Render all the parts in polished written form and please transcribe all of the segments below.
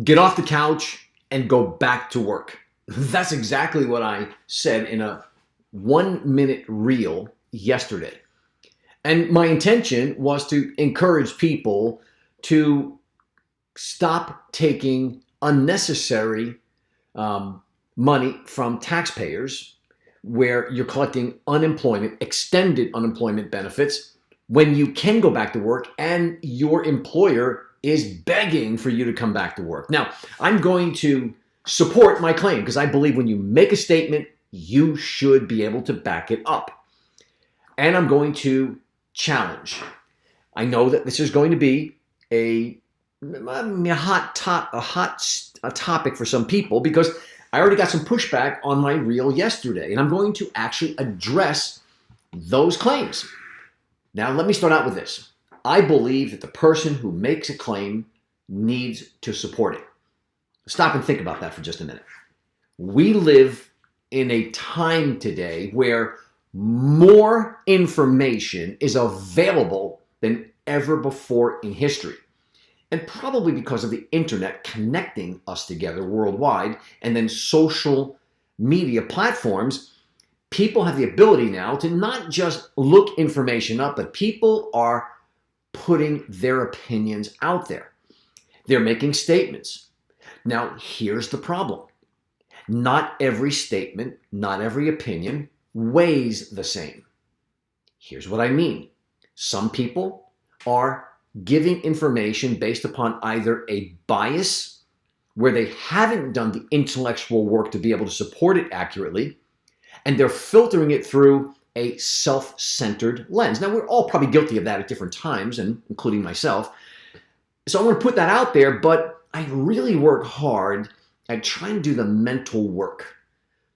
get off the couch and go back to work. That's exactly what I said in a 1 minute reel yesterday. And my intention was to encourage people to stop taking unnecessary money from taxpayers where you're collecting unemployment, extended unemployment benefits when you can go back to work and your employer is begging for you to come back to work. Now, I'm going to support my claim because I believe when you make a statement, you should be able to back it up. And I'm going to challenge. I know that this is going to be a hot topic for some people because I already got some pushback on my reel yesterday, and I'm going to actually address those claims. Now, let me start out with this. I believe that the person who makes a claim needs to support it. Stop and think about that for just a minute. We live in a time today where more information is available than ever before in history. And probably because of the internet connecting us together worldwide and then social media platforms, people have the ability now to not just look information up, but people are putting their opinions out there. They're making statements. Now, here's the problem. Not every statement, not every opinion weighs the same. Here's what I mean. Some people are giving information based upon either a bias where they haven't done the intellectual work to be able to support it accurately, and they're filtering it through a self-centered lens. Now, we're all probably guilty of that at different times, and including myself. So I'm going to put that out there, but I really work hard at trying to do the mental work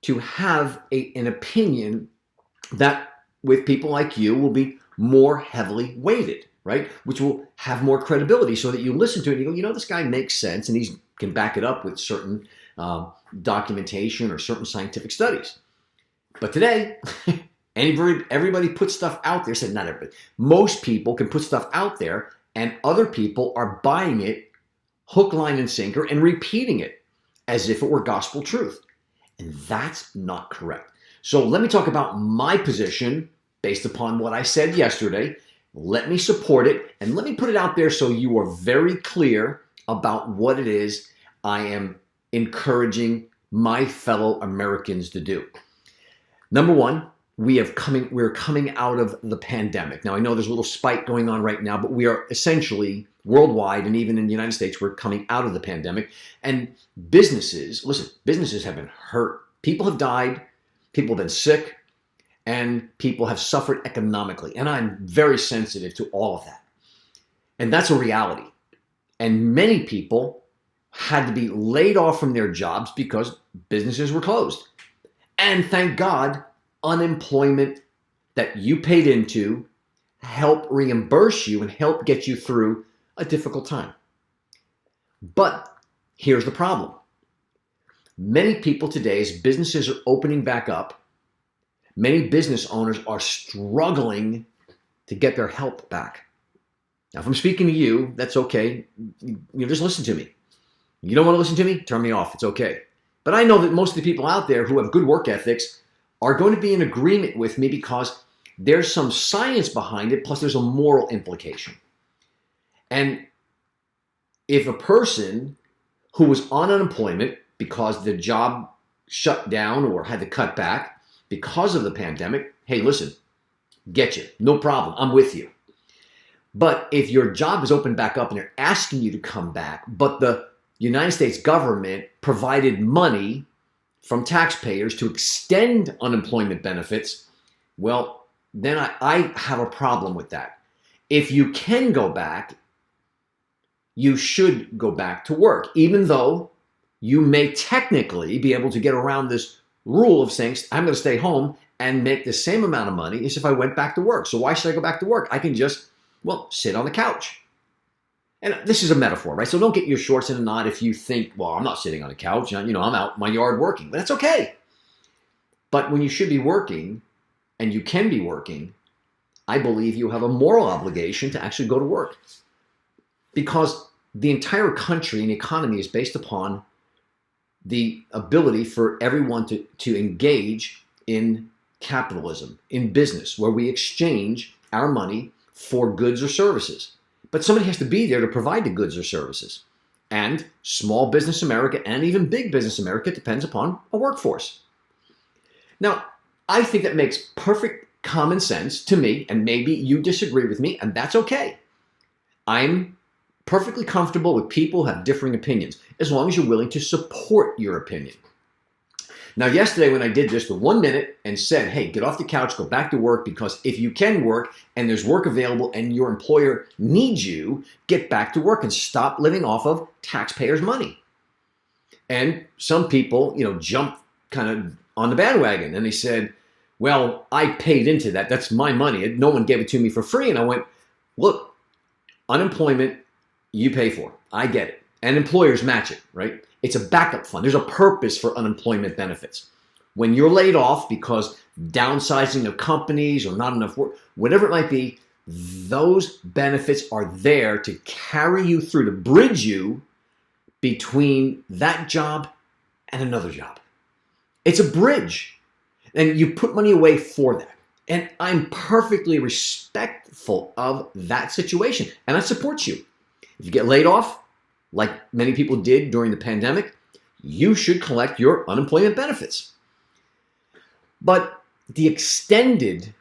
to have an opinion that with people like you will be more heavily weighted, right? Which will have more credibility so that you listen to it and you go, this guy makes sense and he can back it up with certain documentation or certain scientific studies. But today, everybody puts stuff out there. Said not everybody. Most people can put stuff out there and other people are buying it hook, line, and sinker and repeating it as if it were gospel truth. And that's not correct. So let me talk about my position based upon what I said yesterday. Let me support it and let me put it out there so you are very clear about what it is I am encouraging my fellow Americans to do. Number one, we're coming out of the pandemic. Now, I know there's a little spike going on right now, but we are essentially worldwide and even in the United States, we're coming out of the pandemic. And businesses have been hurt. People have died, people have been sick, and people have suffered economically. And I'm very sensitive to all of that. And that's a reality. And many people had to be laid off from their jobs because businesses were closed. And thank God, unemployment that you paid into help reimburse you and help get you through a difficult time. But here's the problem. Many people today, as businesses are opening back up, many business owners are struggling to get their help back. Now, if I'm speaking to you, that's okay. You just listen to me. You don't want to listen to me? Turn me off. It's okay. But I know that most of the people out there who have good work ethics are going to be in agreement with me because there's some science behind it, plus there's a moral implication. And if a person who was on unemployment because the job shut down or had to cut back because of the pandemic, hey, listen, get you. No problem. I'm with you. But if your job is opened back up and they're asking you to come back, but the United States government provided money from taxpayers to extend unemployment benefits, well, then I have a problem with that. If you can go back, you should go back to work, even though you may technically be able to get around this rule of saying, I'm going to stay home and make the same amount of money as if I went back to work. So why should I go back to work? I can just, sit on the couch. And this is a metaphor, right? So don't get your shorts in a knot if you think, well, I'm not sitting on a couch. I'm out in my yard working. But that's okay. But when you should be working, and you can be working, I believe you have a moral obligation to actually go to work. Because the entire country and economy is based upon the ability for everyone to engage in capitalism, in business, where we exchange our money for goods or services. But somebody has to be there to provide the goods or services. And small business America and even big business America depends upon a workforce. Now, I think that makes perfect common sense to me, and maybe you disagree with me, and that's okay. I'm perfectly comfortable with people who have differing opinions, as long as you're willing to support your opinion. Now, yesterday when I did this, the 1 minute and said, hey, get off the couch, go back to work, because if you can work and there's work available and your employer needs you, get back to work and stop living off of taxpayers' money. And some people, jumped kind of on the bandwagon and they said, well, I paid into that. That's my money. No one gave it to me for free. And I went, look, unemployment, you pay for. I get it. And employers match it, right? It's a backup fund. There's a purpose for unemployment benefits. When you're laid off because downsizing of companies or not enough work, whatever it might be, those benefits are there to carry you through, to bridge you between that job and another job. It's a bridge. And you put money away for that. And I'm perfectly respectful of that situation. And I support you. If you get laid off, like many people did during the pandemic, you should collect your unemployment benefits. But the extended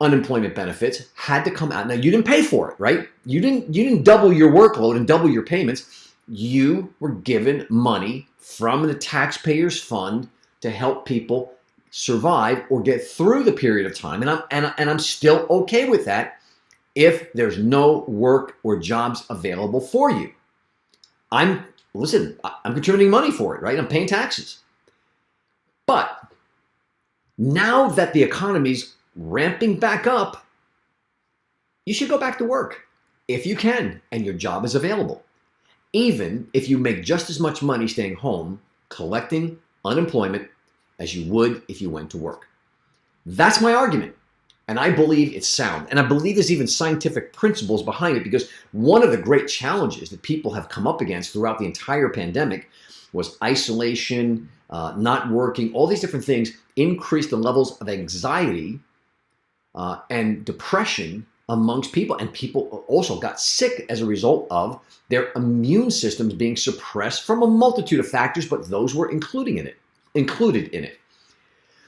unemployment benefits had to come out. Now, you didn't pay for it, right? You didn't double your workload and double your payments. You were given money from the taxpayers' fund to help people survive or get through the period of time. And I'm still okay with that if there's no work or jobs available for you. I'm contributing money for it, right? I'm paying taxes. But now that the economy's ramping back up, you should go back to work if you can and your job is available. Even if you make just as much money staying home collecting unemployment as you would if you went to work. That's my argument. And I believe it's sound. And I believe there's even scientific principles behind it, because one of the great challenges that people have come up against throughout the entire pandemic was isolation, not working, all these different things increased the levels of anxiety and depression amongst people. And people also got sick as a result of their immune systems being suppressed from a multitude of factors, but those were included in it.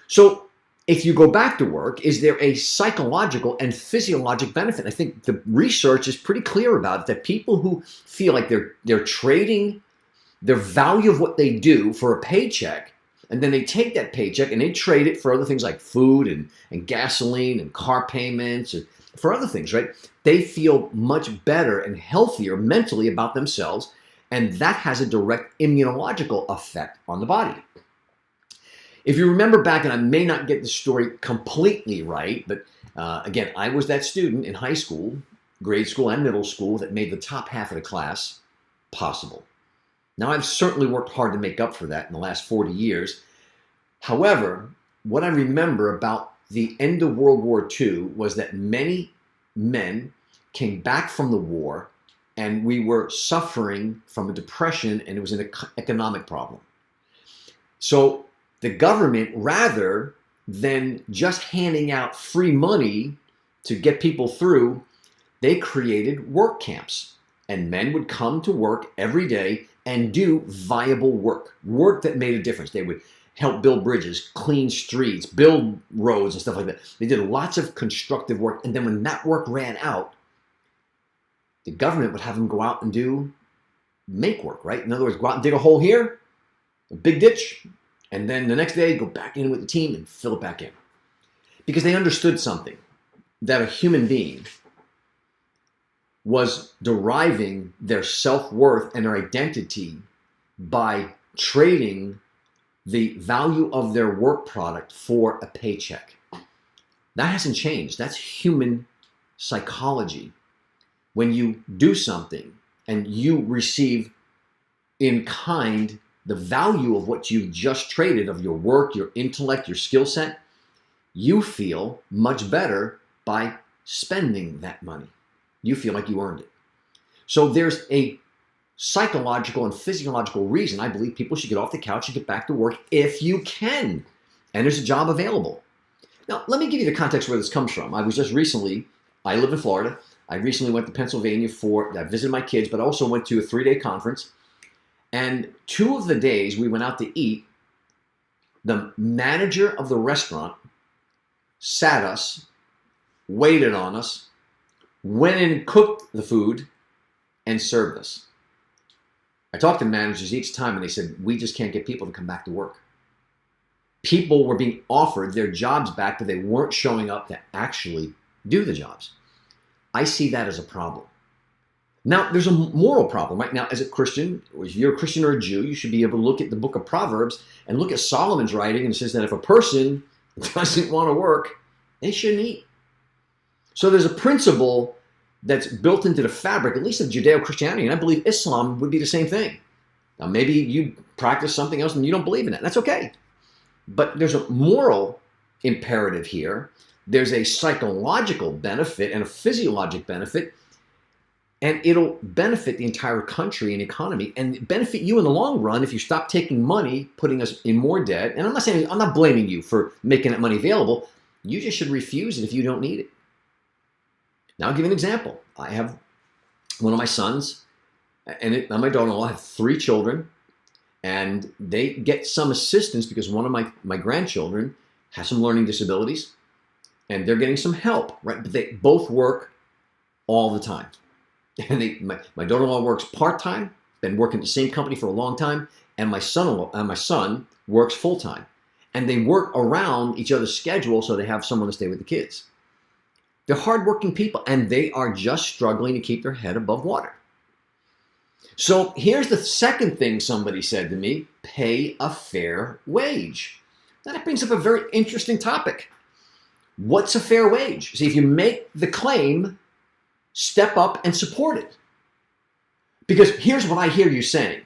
So if you go back to work, is there a psychological and physiologic benefit? I think the research is pretty clear about it, that people who feel like they're trading their value of what they do for a paycheck, and then they take that paycheck and they trade it for other things like food and gasoline and car payments and for other things, right? They feel much better and healthier mentally about themselves, and that has a direct immunological effect on the body. If you remember back, and I may not get the story completely right, but again, I was that student in high school, grade school and middle school that made the top half of the class possible. Now, I've certainly worked hard to make up for that in the last 40 years. However, what I remember about the end of World War II was that many men came back from the war and we were suffering from a depression, and it was an economic problem. So the government, rather than just handing out free money to get people through, they created work camps. And men would come to work every day and do viable work that made a difference. They would help build bridges, clean streets, build roads and stuff like that. They did lots of constructive work. And then when that work ran out, the government would have them go out and make work, right? In other words, go out and dig a hole here, a big ditch, and then the next day, go back in with the team and fill it back in. Because they understood something, that a human being was deriving their self-worth and their identity by trading the value of their work product for a paycheck. That hasn't changed. That's human psychology. When you do something and you receive in kind the value of what you've just traded, of your work, your intellect, your skill set, you feel much better by spending that money. You feel like you earned it. So there's a psychological and physiological reason I believe people should get off the couch and get back to work if you can. And there's a job available. Now, let me give you the context where this comes from. I live in Florida. I recently went to Pennsylvania I visited my kids, but I also went to a 3-day conference. And 2 of the days we went out to eat, the manager of the restaurant sat us, waited on us, went in and cooked the food, and served us. I talked to managers each time and they said, we just can't get people to come back to work. People were being offered their jobs back, but they weren't showing up to actually do the jobs. I see that as a problem. Now, there's a moral problem, right? Now, as a Christian, or if you're a Christian or a Jew, you should be able to look at the book of Proverbs and look at Solomon's writing, and it says that if a person doesn't want to work, they shouldn't eat. So there's a principle that's built into the fabric, at least of Judeo-Christianity, and I believe Islam would be the same thing. Now, maybe you practice something else and you don't believe in it. That's okay. But there's a moral imperative here. There's a psychological benefit and a physiologic benefit, and it'll benefit the entire country and economy and benefit you in the long run if you stop taking money, putting us in more debt. And I'm not blaming you for making that money available. You just should refuse it if you don't need it. Now, I'll give you an example. I have one of my sons and my daughter-in-law have 3 children, and they get some assistance because one of my grandchildren has some learning disabilities, and they're getting some help, right? But they both work all the time. And my daughter-in-law works part-time, been working at the same company for a long time, and my son works full-time. And they work around each other's schedule so they have someone to stay with the kids. They're hardworking people, and they are just struggling to keep their head above water. So here's the second thing somebody said to me: pay a fair wage. Now that brings up a very interesting topic. What's a fair wage? See, if you make the claim, step up and support it. Because here's what I hear you saying.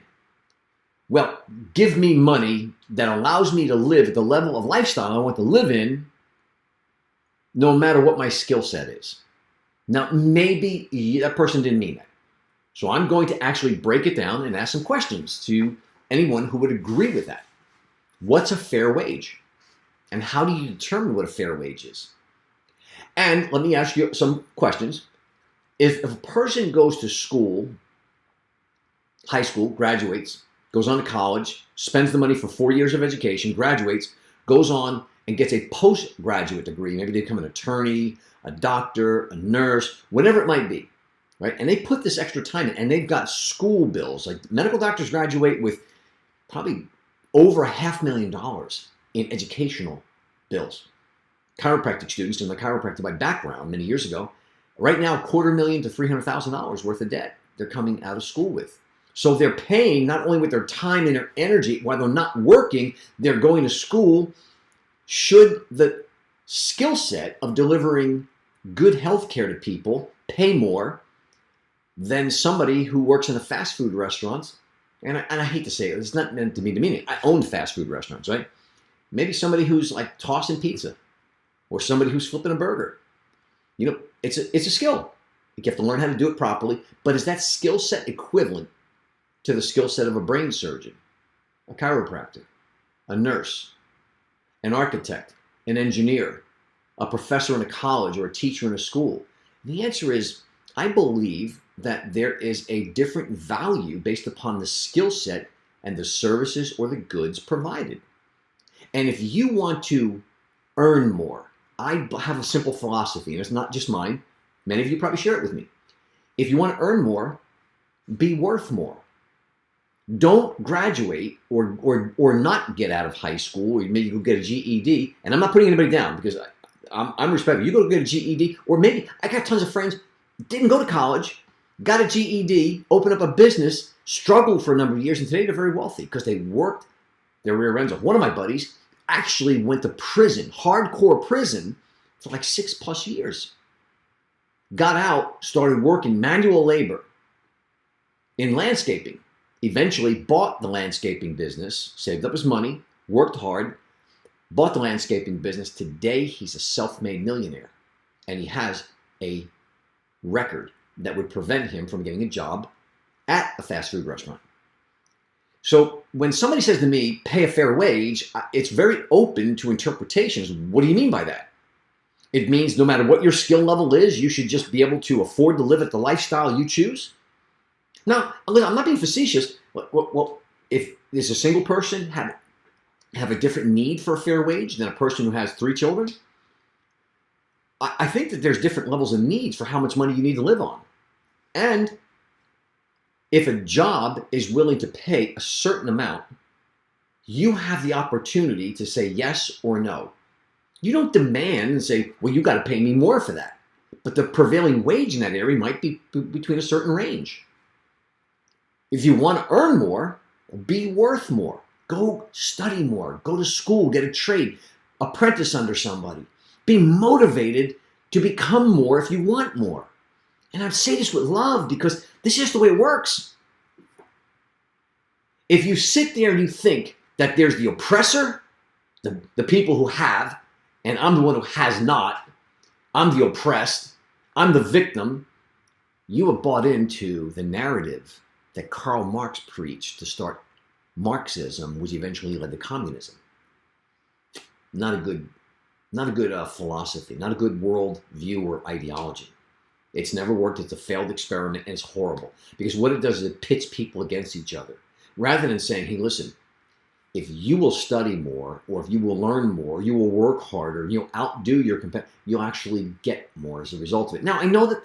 Well, give me money that allows me to live at the level of lifestyle I want to live in, no matter what my skill set is. Now, maybe that person didn't mean that. So I'm going to actually break it down and ask some questions to anyone who would agree with that. What's a fair wage? And how do you determine what a fair wage is? And let me ask you some questions. If a person goes to school, high school, graduates, goes on to college, spends the money for 4 years of education, graduates, goes on and gets a postgraduate degree, maybe they become an attorney, a doctor, a nurse, whatever it might be, right? And they put this extra time in, and they've got school bills. Like medical doctors graduate with probably over $500,000 in educational bills. Chiropractic students, doing my chiropractor by background many years ago, right now $250,000 to $300,000 worth of debt they're coming out of school with. So they're paying not only with their time and their energy, while they're not working, they're going to school. Should the skill set of delivering good health care to people pay more than somebody who works in a fast food restaurant? And I hate to say it, it's not meant to be demeaning. I own fast food restaurants, right? Maybe somebody who's like tossing pizza, or somebody who's flipping a burger. You know, it's a skill. You have to learn how to do it properly. But is that skill set equivalent to the skill set of a brain surgeon, a chiropractor, a nurse, an architect, an engineer, a professor in a college, or a teacher in a school? The answer is, I believe that there is a different value based upon the skill set and the services or the goods provided. And if you want to earn more, I have a simple philosophy, and it's not just mine. Many of you probably share it with me. If you want to earn more, be worth more. Don't graduate or not get out of high school, or maybe go get a GED. And I'm not putting anybody down, because I'm respectful. You go get a GED, or maybe I got tons of friends, didn't go to college, got a GED, opened up a business, struggled for a number of years, and today they're very wealthy because they worked their rear ends off. One of my buddies actually went to prison, hardcore prison, for like 6+ years. Got out, started working manual labor in landscaping. Eventually bought the landscaping business, saved up his money, worked hard, bought the landscaping business. Today, he's a self-made millionaire, and he has a record that would prevent him from getting a job at a fast food restaurant. So when somebody says to me, pay a fair wage, it's very open to interpretations. What do you mean by that? It means no matter what your skill level is, you should just be able to afford to live at the lifestyle you choose. Now, I'm not being facetious. Well, if there's a single person have a different need for a fair wage than a person who has 3 children, I think that there's different levels of needs for how much money you need to live on. And if a job is willing to pay a certain amount, you have the opportunity to say yes or no. You don't demand and say, well, you got to pay me more for that. But the prevailing wage in that area might be between a certain range. If you want to earn more, be worth more. Go study more. Go to school. Get a trade. Apprentice under somebody. Be motivated to become more if you want more. And I'd say this with love because this is just the way it works. If you sit there and you think that there's the oppressor, the people who have, and I'm the one who has not, I'm the oppressed, I'm the victim, you have bought into the narrative that Karl Marx preached to start Marxism, which eventually led to communism. Not a good philosophy, not a good world view or ideology. It's never worked. It's a failed experiment, and it's horrible. Because what it does is it pits people against each other. Rather than saying, hey, listen, if you will study more, or if you will learn more, you will work harder, you'll outdo your competitor, you'll actually get more as a result of it. Now, I know that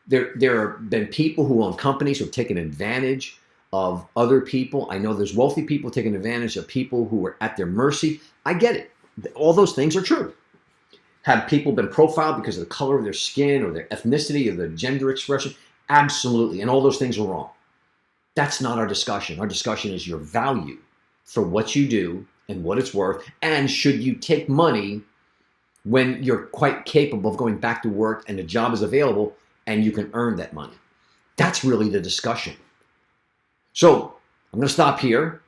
there have been people who own companies who have taken advantage of other people. I know there's wealthy people taking advantage of people who are at their mercy. I get it. All those things are true. Have people been profiled because of the color of their skin or their ethnicity or their gender expression? Absolutely. And all those things are wrong. That's not our discussion. Our discussion is your value for what you do and what it's worth. And should you take money when you're quite capable of going back to work and the job is available and you can earn that money? That's really the discussion. So I'm going to stop here.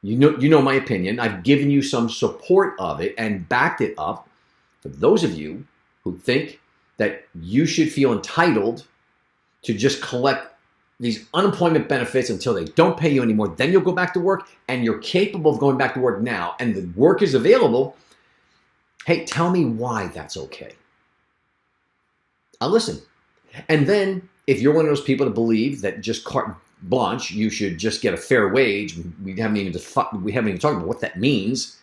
You know my opinion. I've given you some support of it and backed it up. For those of you who think that you should feel entitled to just collect these unemployment benefits until they don't pay you anymore, then you'll go back to work and you're capable of going back to work now and the work is available, hey, tell me why that's okay. I'll listen. And then if you're one of those people that believe that just carte blanche, you should just get a fair wage, we haven't even talked about what that means.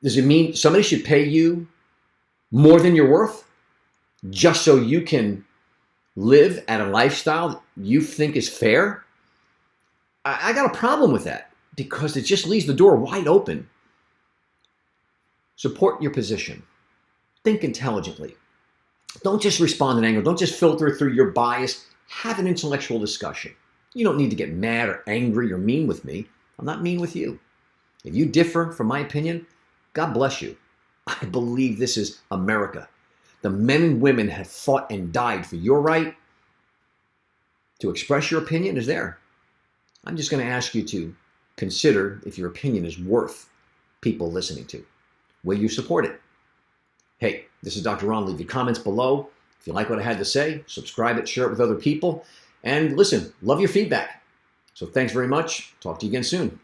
Does it mean somebody should pay you more than you're worth just so you can live at a lifestyle that you think is fair? I got a problem with that because it just leaves the door wide open. Support your position. Think intelligently. Don't just respond in anger. Don't just filter through your bias. Have an intellectual discussion. You don't need to get mad or angry or mean with me. I'm not mean with you. If you differ from my opinion, God bless you. I believe this is America. The men and women have fought and died for your right to express your opinion is there. I'm just going to ask you to consider if your opinion is worth people listening to. Will you support it? Hey, this is Dr. Ron. Leave your comments below. If you like what I had to say, subscribe it, share it with other people. And listen, love your feedback. So thanks very much. Talk to you again soon.